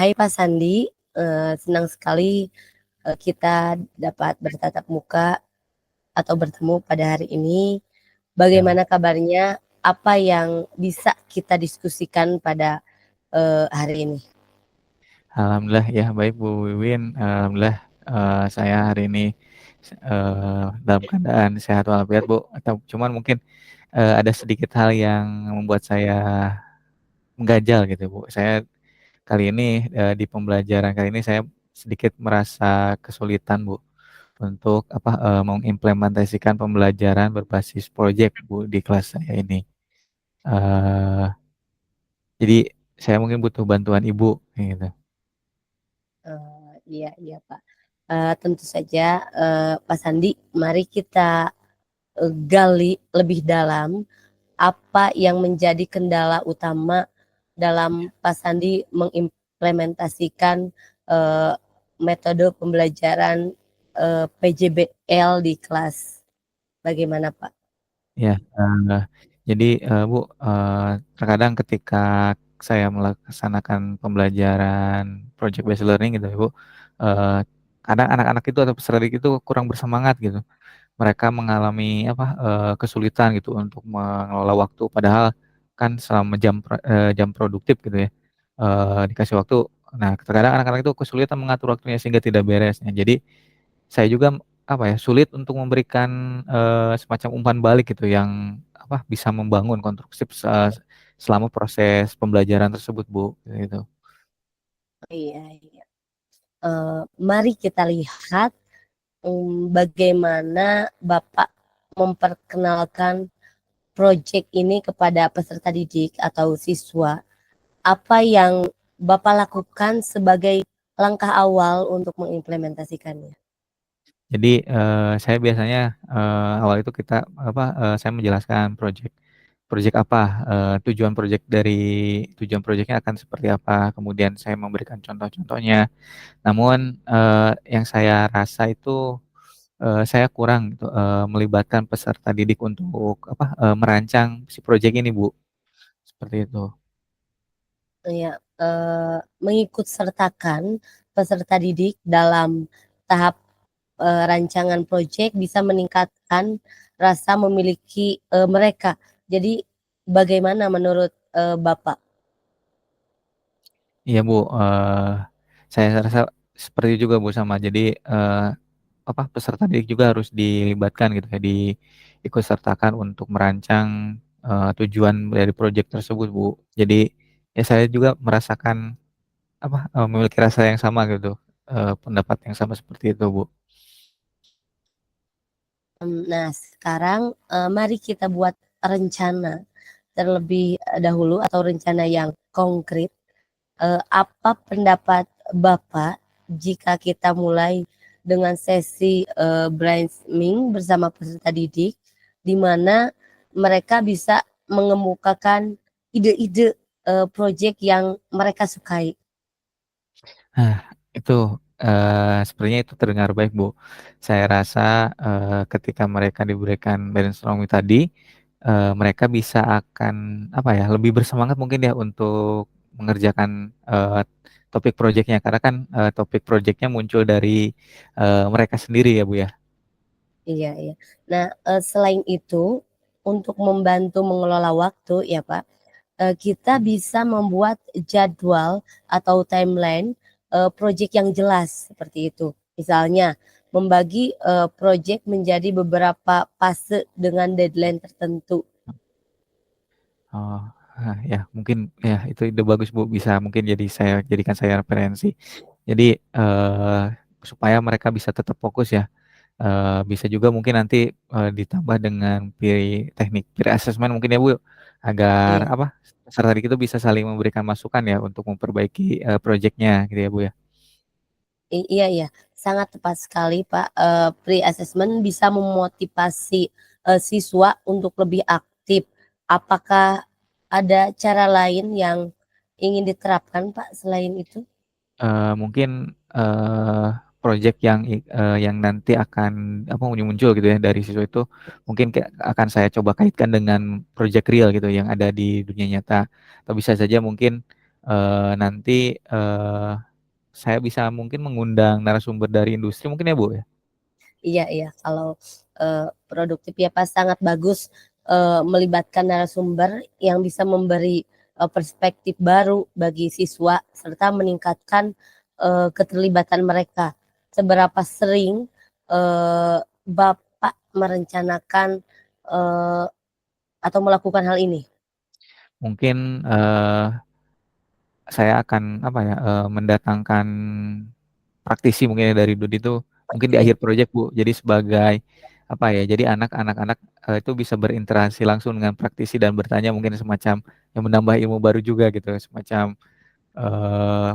Hai Pak Sandi, senang sekali kita dapat bertatap muka atau bertemu pada hari ini. Ya, Bagaimana kabarnya? Apa yang bisa kita diskusikan pada hari ini? alhamdulillah ya baik Bu Wiwin. Alhamdulillah saya hari ini dalam keadaan sehat walafiat Bu. Atau cuman mungkin ada sedikit hal yang membuat saya mengganjal gitu Bu. Saya kali ini di pembelajaran kali ini saya sedikit merasa kesulitan Bu untuk mengimplementasikan pembelajaran berbasis proyek Bu di kelas saya ini. Eh, jadi saya mungkin butuh bantuan Ibu gitu. Iya, iya Pak. Tentu saja Pak Sandi, mari kita gali lebih dalam apa yang menjadi kendala utama dalam Pak Sandi mengimplementasikan eh, metode pembelajaran PJBL di kelas. Bagaimana Pak? Ya, jadi Bu, terkadang ketika saya melaksanakan pembelajaran project based learning gitu ya Bu, eh, kadang anak-anak itu atau peserta didik itu kurang bersemangat gitu. Mereka mengalami kesulitan gitu untuk mengelola waktu, padahal kan selama jam produktif gitu ya, dikasih waktu. Nah, terkadang anak-anak itu kesulitan mengatur waktunya sehingga tidak beres. Nah, jadi saya juga sulit untuk memberikan semacam umpan balik gitu yang bisa membangun konstruktif selama proses pembelajaran tersebut Bu gitu. Iya, iya. Mari kita lihat bagaimana Bapak memperkenalkan proyek ini kepada peserta didik atau siswa. Apa yang Bapak lakukan sebagai langkah awal untuk mengimplementasikannya? Jadi saya biasanya awal itu saya menjelaskan project apa, tujuan proyeknya akan seperti apa, kemudian saya memberikan contoh-contohnya. Namun yang saya rasa itu saya kurang gitu, melibatkan peserta didik untuk merancang si proyek ini Bu, seperti itu. Ya, mengikut sertakan peserta didik dalam tahap rancangan proyek bisa meningkatkan rasa memiliki mereka. Jadi, bagaimana menurut Bapak? Iya Bu, saya rasa seperti itu juga Bu sama. Jadi peserta didik juga harus dilibatkan gitu ya, diikut sertakan untuk merancang tujuan dari proyek tersebut Bu. Jadi ya saya juga merasakan memiliki rasa yang sama gitu, pendapat yang sama seperti itu Bu. Nah, sekarang mari kita buat rencana terlebih dahulu atau rencana yang konkret. Apa pendapat Bapak jika kita mulai dengan sesi brainstorming bersama peserta didik, di mana mereka bisa mengemukakan ide-ide proyek yang mereka sukai? Nah, itu sepertinya itu terdengar baik, Bu. Saya rasa ketika mereka diberikan brainstorming tadi, mereka bisa akan lebih bersemangat mungkin ya untuk mengerjakan topik proyeknya karena kan topik proyeknya muncul dari mereka sendiri ya, Bu ya. Iya, iya. Nah, selain itu, untuk membantu mengelola waktu ya Pak, kita bisa membuat jadwal atau timeline proyek yang jelas seperti itu. Misalnya, membagi proyek menjadi beberapa fase dengan deadline tertentu. Oh, ya mungkin ya itu ide bagus Bu, bisa mungkin saya jadikan saya referensi. Jadi supaya mereka bisa tetap fokus ya. Bisa juga mungkin nanti ditambah dengan teknik peer assessment mungkin ya Bu, agar Iya, peserta didik itu bisa saling memberikan masukan ya untuk memperbaiki proyeknya gitu ya Bu ya. iya, iya, sangat tepat sekali Pak. Pre-assessment bisa memotivasi siswa untuk lebih aktif. Apakah ada cara lain yang ingin diterapkan Pak selain itu? Mungkin proyek yang nanti akan muncul gitu ya dari siswa itu mungkin akan saya coba kaitkan dengan proyek real gitu yang ada di dunia nyata, atau bisa saja mungkin nanti, saya bisa mungkin mengundang narasumber dari industri mungkin ya, Bu, ya? Iya iya, kalau, produktif ya Pak, sangat bagus, melibatkan narasumber yang bisa memberi, perspektif baru bagi siswa serta meningkatkan, keterlibatan mereka. Seberapa sering, Bapak merencanakan, eee, atau melakukan hal ini? Mungkin, saya akan apa ya, mendatangkan praktisi mungkin ya dari DoD itu mungkin di Oke. akhir project, Bu. Jadi sebagai apa ya, jadi anak-anak, itu bisa berinteraksi langsung dengan praktisi dan bertanya mungkin semacam yang menambah ilmu baru juga gitu, semacam, eee,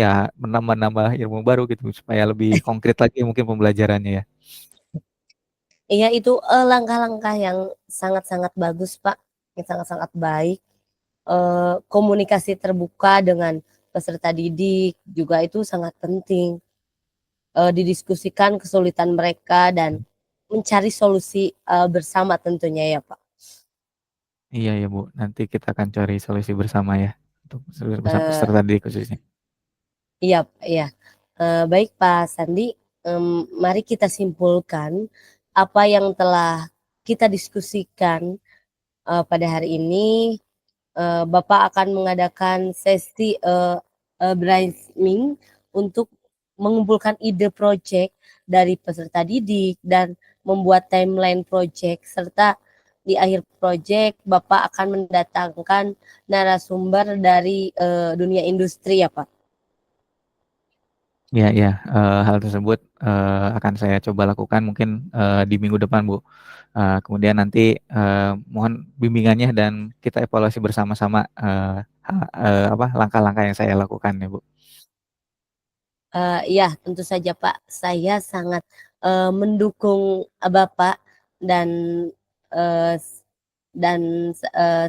ya menambah-nambah ilmu baru gitu supaya lebih konkret lagi mungkin pembelajarannya ya. Iya itu, langkah-langkah yang sangat-sangat bagus Pak, yang sangat-sangat baik. Komunikasi terbuka dengan peserta didik juga itu sangat penting, didiskusikan kesulitan mereka dan mencari solusi, bersama tentunya ya, Pak. Iya ya, Bu, nanti kita akan cari solusi bersama ya untuk seluruh Eee, peserta didik khususnya. iya iya, baik Pak Sandi, mari kita simpulkan apa yang telah kita diskusikan, pada hari ini. Bapak akan mengadakan sesi, brainstorming untuk mengumpulkan ide projek dari peserta didik dan membuat timeline projek, serta di akhir projek Bapak akan mendatangkan narasumber dari, dunia industri ya, Pak? Iya iya, hal tersebut, akan saya coba lakukan mungkin, di minggu depan, Bu. Kemudian nanti, mohon bimbingannya dan kita evaluasi bersama-sama, apa, langkah-langkah yang saya lakukan ya, Bu. Iya tentu saja, Pak. Saya sangat, mendukung, Bapak dan, eee, s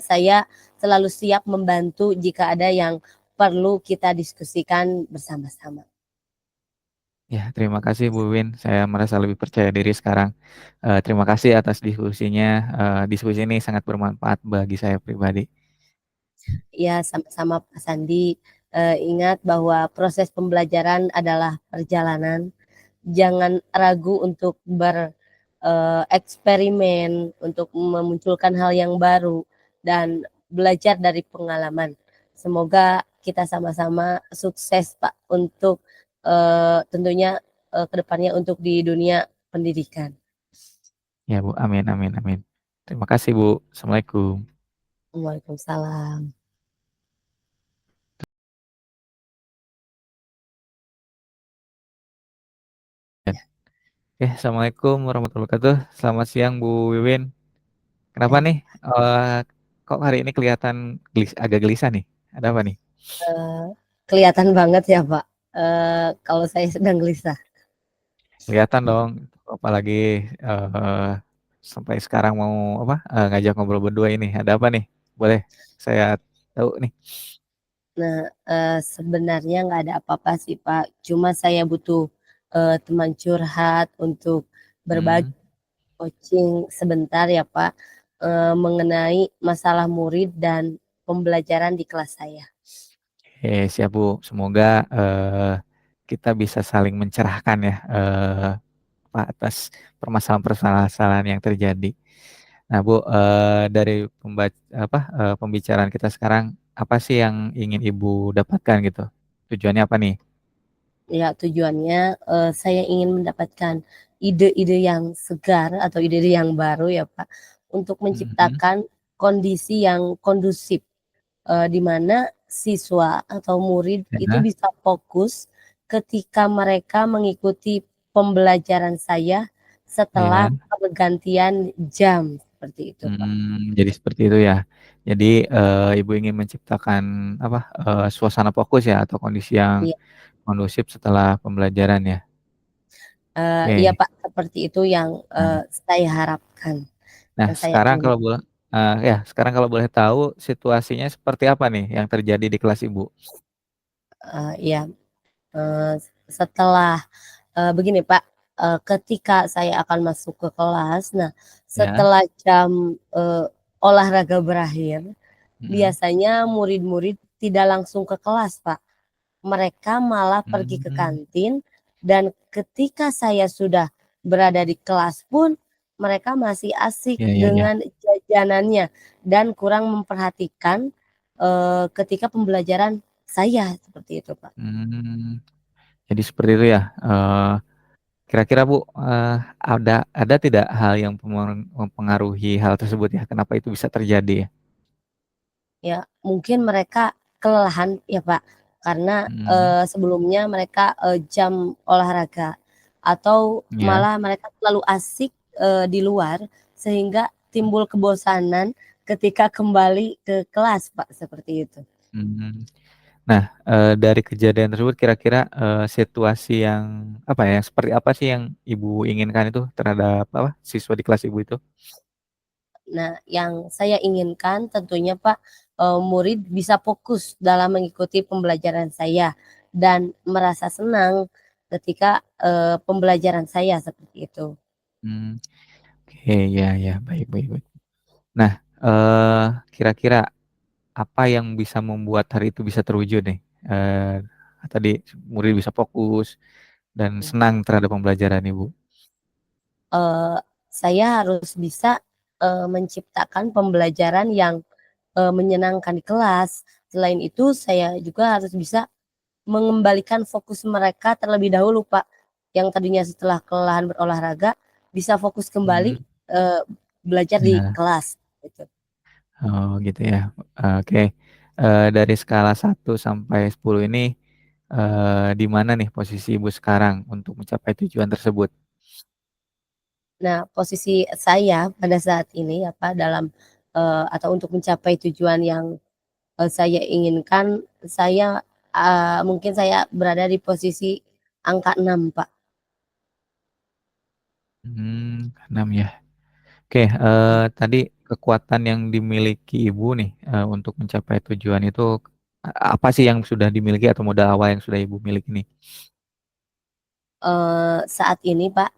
saya selalu siap membantu jika ada yang perlu kita diskusikan bersama-sama. Ya, terima kasih Bu Win, saya merasa lebih percaya diri sekarang. Terima kasih atas diskusinya, diskusi ini sangat bermanfaat bagi saya pribadi. Iya sama-sama Pak Sandi, ingat bahwa proses pembelajaran adalah perjalanan. Jangan ragu untuk eksperimen, untuk memunculkan hal yang baru, dan belajar dari pengalaman. Semoga kita sama-sama sukses, Pak, untuk, tentunya, ke depannya untuk di dunia pendidikan. Ya Bu, amin amin amin. Terima kasih Bu, assalamualaikum. Waalaikumsalam. Ya, Oke, assalamualaikum warahmatullahi wabarakatuh. Selamat siang Bu Wiwin. Kenapa ya, nih, kok hari ini kelihatan agak gelisah nih? Ada apa nih? eee, kelihatan banget ya, Pak, kalau saya sedang gelisah. Kelihatan dong, apalagi, sampai sekarang mau apa, ngajak ngobrol berdua ini. Ada apa nih? Boleh saya tahu nih? Nah, sebenarnya nggak ada apa-apa sih, Pak, cuma saya butuh, teman curhat untuk berbagi Mhm, coaching sebentar ya, Pak, mengenai masalah murid dan pembelajaran di kelas saya. oke siap Bu. Semoga, kita bisa saling mencerahkan ya, apa, atas permasalahan-permasalahan yang terjadi. Nah Bu, dari pembicaraan kita sekarang, apa sih yang ingin Ibu dapatkan gitu? Tujuannya apa nih? Ya, tujuannya, saya ingin mendapatkan ide-ide yang segar atau ide-ide yang baru ya, Pak, untuk Mhm, menciptakan kondisi yang kondusif. Di mana siswa atau murid itu ya, bisa fokus ketika mereka mengikuti pembelajaran saya setelah iya, pergantian jam, seperti itu, Pak. jadi seperti itu ya. Jadi, Ibu ingin menciptakan apa, suasana fokus ya atau kondisi yang Iya, kondusif setelah pembelajaran ya? iya, Oke. Pak, seperti itu yang, Nah saya harapkan, nah yang saya sekarang kalau inginkan. boleh ya sekarang kalau boleh tahu situasinya seperti apa nih yang terjadi di kelas Ibu? Iya, eee, setelah begini Pak, ketika saya akan masuk ke kelas, nah Ya, setelah jam, olahraga berakhir, mhm, biasanya murid-murid tidak langsung ke kelas, Pak. Mereka malah pergi ke Mmm, kantin dan ketika saya sudah berada di kelas pun mereka masih asik iya iya iya. dengan jajanannya dan kurang memperhatikan, ketika pembelajaran saya, seperti itu, Pak. Mmm, jadi seperti itu ya, kira-kira Bu, ada tidak hal yang mempengaruhi hal tersebut ya, kenapa itu bisa terjadi ya? Ya, mungkin mereka kelelahan ya, Pak, karena, Mhm, sebelumnya mereka, jam olahraga atau iya, malah mereka terlalu asik, di luar sehingga timbul kebosanan ketika kembali ke kelas, Pak, seperti itu. mhm. Nah, dari kejadian tersebut kira-kira, situasi yang apa ya, seperti apa sih yang Ibu inginkan itu terhadap apa, siswa di kelas Ibu itu? Nah, yang saya inginkan tentunya, Pak, murid bisa fokus dalam mengikuti pembelajaran saya dan merasa senang ketika, pembelajaran saya, seperti itu. Mmm, oke, iya iya, baik baik baik. Nah, kira-kira apa yang bisa membuat hari itu bisa terwujud nih? Tadi murid bisa fokus dan Ya. senang terhadap pembelajaran Ibu. Eee, saya harus bisa, menciptakan pembelajaran yang, menyenangkan di kelas. Selain itu saya juga harus bisa mengembalikan fokus mereka terlebih dahulu, Pak, yang tadinya setelah kelelahan berolahraga bisa fokus kembali, Mhm, belajar di iya. kelas, gitu. Oh gitu ya, oke. Dari skala 1 sampai 10 ini, di mana nih posisi Ibu sekarang untuk mencapai tujuan tersebut? Nah, posisi saya pada saat ini ya, Pak, dalam, atau untuk mencapai tujuan yang, saya inginkan, saya, mungkin saya berada di posisi angka 6, Pak. Mmm, 6 ya. Oke, Iya. tadi kekuatan yang dimiliki Ibu nih, untuk mencapai tujuan itu, apa sih yang sudah dimiliki atau modal awal yang sudah Ibu miliki nih? Saat ini, Pak,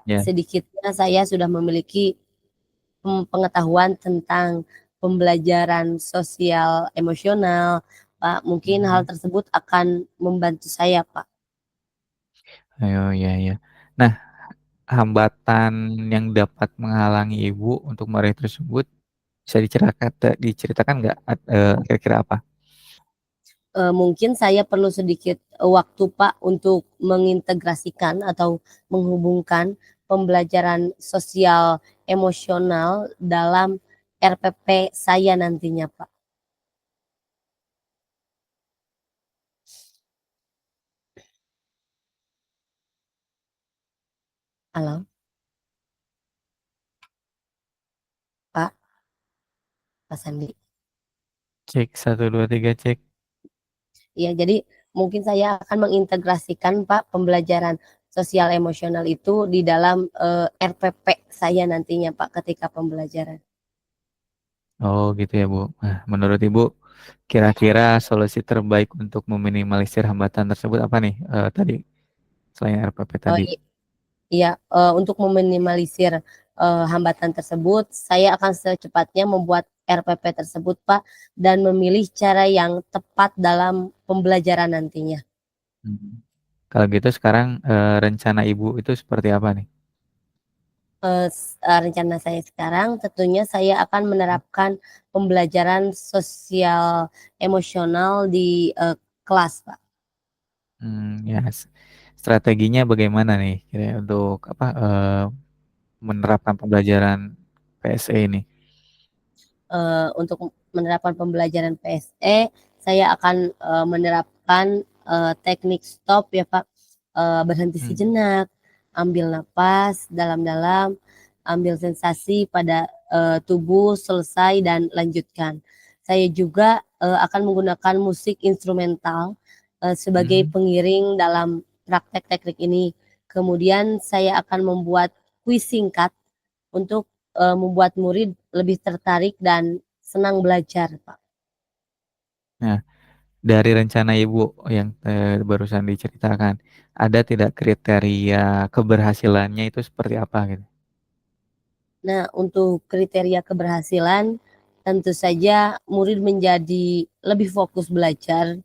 Ya, sedikitnya saya sudah memiliki, pengetahuan tentang pembelajaran sosial emosional, Pak. Mungkin hal mhm, tersebut akan membantu saya, Pak. oh iya iya. Nah, hambatan yang dapat menghalangi Ibu untuk meraih tersebut bisa diceritakan nggak? Kira-kira apa? Mungkin saya perlu sedikit, waktu, Pak, untuk mengintegrasikan atau menghubungkan pembelajaran sosial emosional dalam RPP saya nantinya, Pak. Halo, Pak, Pak Sandi. Cek 1 2 3 cek. Iya, jadi mungkin saya akan mengintegrasikan, Pak, pembelajaran sosial emosional itu di dalam, RPP saya nantinya, Pak, ketika pembelajaran. Oh gitu ya, Bu. Nah, menurut Ibu kira-kira solusi terbaik untuk meminimalisir hambatan tersebut apa nih, tadi selain RPP Eee, tadi? i iya, untuk meminimalisir, hambatan tersebut, saya akan secepatnya membuat RPP tersebut, Pak, dan memilih cara yang tepat dalam pembelajaran nantinya. Mhm. Kalau gitu sekarang, rencana Ibu itu seperti apa nih? Rencana saya sekarang tentunya saya akan menerapkan pembelajaran sosial emosional di, kelas, Pak. Ya strateginya bagaimana nih untuk apa, menerapkan pembelajaran PSE ini? Untuk menerapkan pembelajaran PSE, saya akan, menerapkan, teknik stop ya, Pak, berhenti Mmm, sejenak, ambil napas dalam-dalam, ambil sensasi pada, tubuh, selesai dan lanjutkan. Saya juga, akan menggunakan musik instrumental, sebagai mhm. pengiring dalam praktek teknik ini. Kemudian saya akan membuat kuis singkat untuk, membuat murid lebih tertarik dan senang belajar, Pak. Nah, dari rencana Ibu yang, barusan diceritakan, ada tidak kriteria keberhasilannya itu seperti apa gitu? Nah, untuk kriteria keberhasilan, tentu saja murid menjadi lebih fokus belajar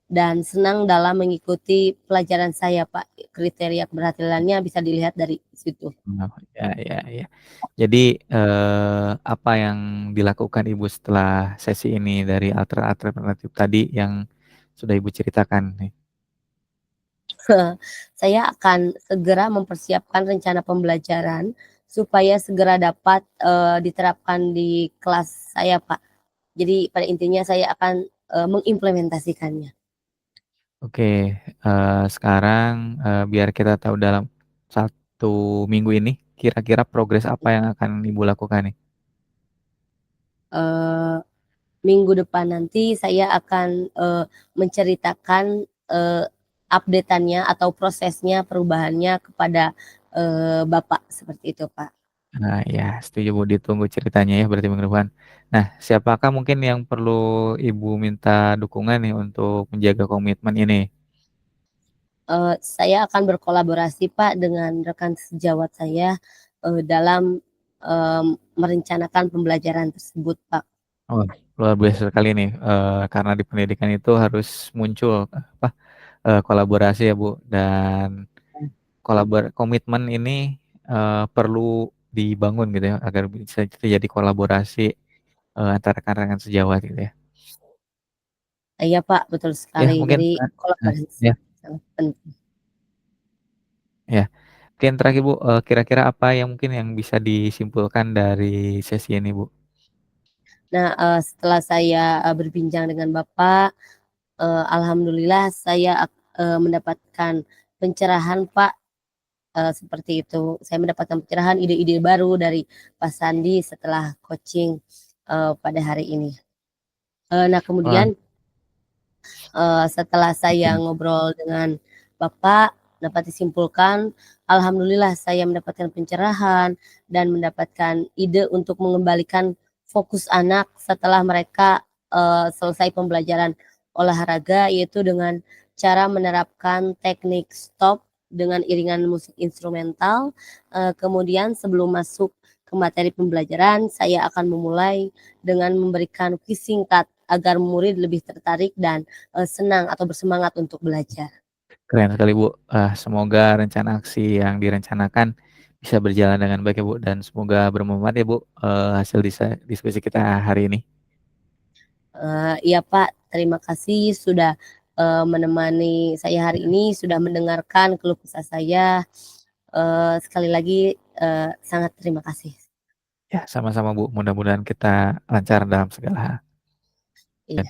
dan senang dalam mengikuti pelajaran saya, Pak. Kriteria keberhasilannya bisa dilihat dari situ. Oh, ya ya ya. Jadi, apa yang dilakukan Ibu setelah sesi ini dari alternatif tadi yang sudah Ibu ceritakan nih? Saya akan segera mempersiapkan rencana pembelajaran supaya segera dapat, diterapkan di kelas saya, Pak. Jadi pada intinya saya akan, mengimplementasikannya. Oke, sekarang, biar kita tahu dalam 1 minggu ini kira-kira progres apa yang akan Ibu lakukan nih? Eee, Minggu depan nanti saya akan, menceritakan, update-annya atau prosesnya, perubahannya kepada, Bapak, seperti itu, Pak. Nah, ya setuju Bu, ditunggu ceritanya ya berarti minggu depan. Nah, siapakah mungkin yang perlu Ibu minta dukungan nih untuk menjaga komitmen ini? Saya akan berkolaborasi, Pak, dengan rekan sejawat saya, dalam, merencanakan pembelajaran tersebut, Pak. Oh, luar biasa sekali nih, karena di pendidikan itu harus muncul, apa, kolaborasi ya Bu, dan komitmen ini, perlu dibangun gitu ya, agar bisa terjadi kolaborasi, antara rekan-rekan sejawat gitu ya. Iya, Pak, betul Ya sekali. mungkin, Jadi kolaborasi ya sangat penting. ya. Mungkin terakhir Bu, kira-kira apa yang mungkin yang bisa disimpulkan dari sesi ini Bu? Nah, setelah saya, berbincang dengan Bapak, alhamdulillah saya mendapatkan pencerahan, Pak, seperti itu. Saya mendapatkan pencerahan, ide-ide baru dari Pak Sandi setelah coaching, pada hari ini. Nah, Wah, kemudian setelah saya oke, ngobrol dengan Bapak, dapat disimpulkan, alhamdulillah saya mendapatkan pencerahan dan mendapatkan ide untuk mengembalikan fokus anak setelah mereka, selesai pembelajaran olahraga, yaitu dengan cara menerapkan teknik stop dengan iringan musik instrumental, kemudian sebelum masuk ke materi pembelajaran, saya akan memulai dengan memberikan kuis singkat agar murid lebih tertarik dan senang atau bersemangat untuk belajar. keren sekali Bu, semoga rencana aksi yang direncanakan bisa berjalan dengan baik ya Bu, dan semoga bermanfaat ya Bu, hasil diskusi kita hari ini. Iya Pak, terima kasih sudah, menemani saya hari ini, sudah mendengarkan keluh kesah saya. Sekali lagi, sangat terima kasih. Ya, sama-sama Bu, mudah-mudahan kita lancar dalam segala hal. Iya.